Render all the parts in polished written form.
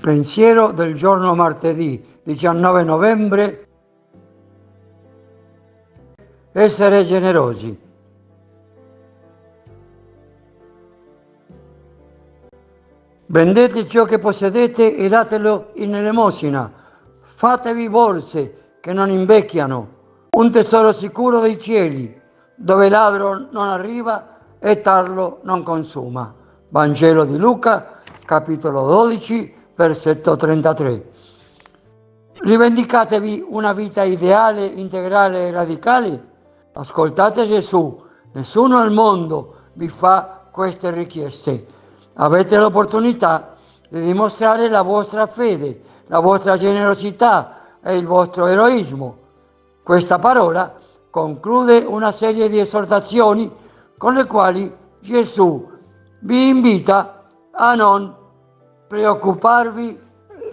Pensiero del giorno martedì 19 novembre. Essere generosi. Vendete ciò che possedete e datelo in elemosina. Fatevi borse che non invecchiano, un tesoro sicuro dei cieli, dove ladro non arriva e tarlo non consuma. Vangelo di Luca, capitolo 12, versetto 33. Rivendicatevi una vita ideale, integrale e radicale? Ascoltate Gesù, nessuno al mondo vi fa queste richieste. Avete l'opportunità di dimostrare la vostra fede, la vostra generosità e il vostro eroismo. Questa parola conclude una serie di esortazioni con le quali Gesù vi invita a non preoccuparvi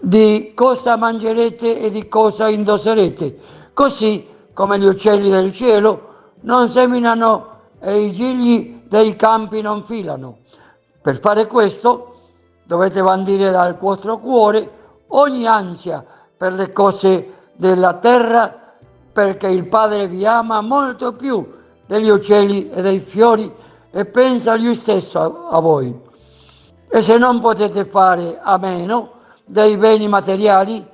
di cosa mangerete e di cosa indosserete, così come gli uccelli del cielo non seminano e i gigli dei campi non filano. Per fare questo dovete bandire dal vostro cuore ogni ansia per le cose della terra, perché il Padre vi ama molto più degli uccelli e dei fiori e pensa lui stesso a voi. E se non potete fare a meno dei beni materiali,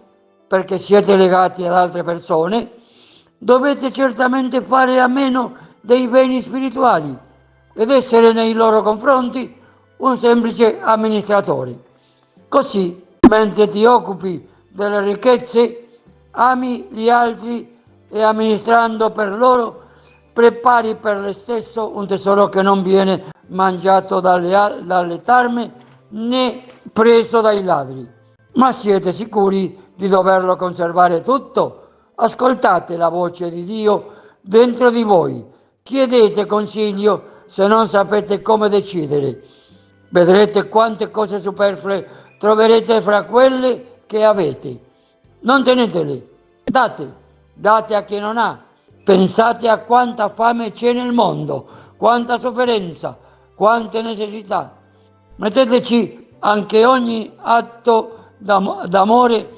perché siete legati ad altre persone, dovete certamente fare a meno dei beni spirituali ed essere nei loro confronti un semplice amministratore. Così, mentre ti occupi delle ricchezze, ami gli altri e amministrando per loro prepari per te stesso un tesoro che non viene mangiato dalle tarme né preso dai ladri. Ma siete sicuri di doverlo conservare tutto? Ascoltate la voce di Dio dentro di voi. Chiedete consiglio se non sapete come decidere. Vedrete quante cose superflue troverete fra quelle che avete. Non tenetele, date a chi non ha. Pensate a quanta fame c'è nel mondo, quanta sofferenza, quante necessità. Metteteci anche ogni atto d'amore,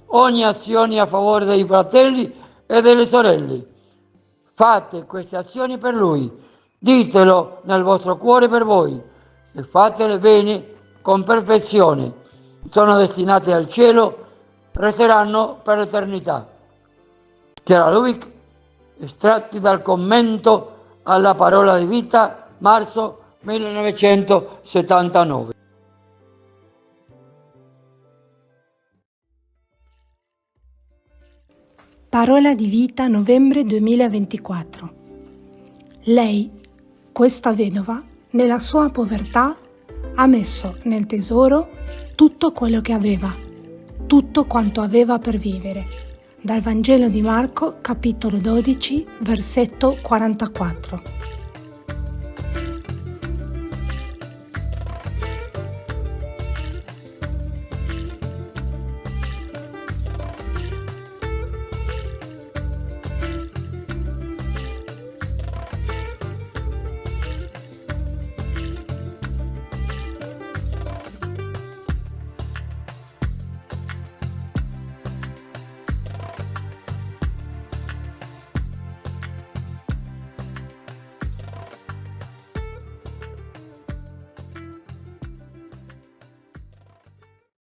ogni azione a favore dei fratelli e delle sorelle. Fate queste azioni per Lui, ditelo nel vostro cuore per voi e fatele bene con perfezione. Sono destinate al cielo, resteranno per l'eternità. Chiara Lubick, estratti dal commento alla parola di vita, marzo 1979. Parola di vita, novembre 2024. Lei, questa vedova, nella sua povertà, ha messo nel tesoro tutto quello che aveva, tutto quanto aveva per vivere. Dal Vangelo di Marco, capitolo 12, versetto 44.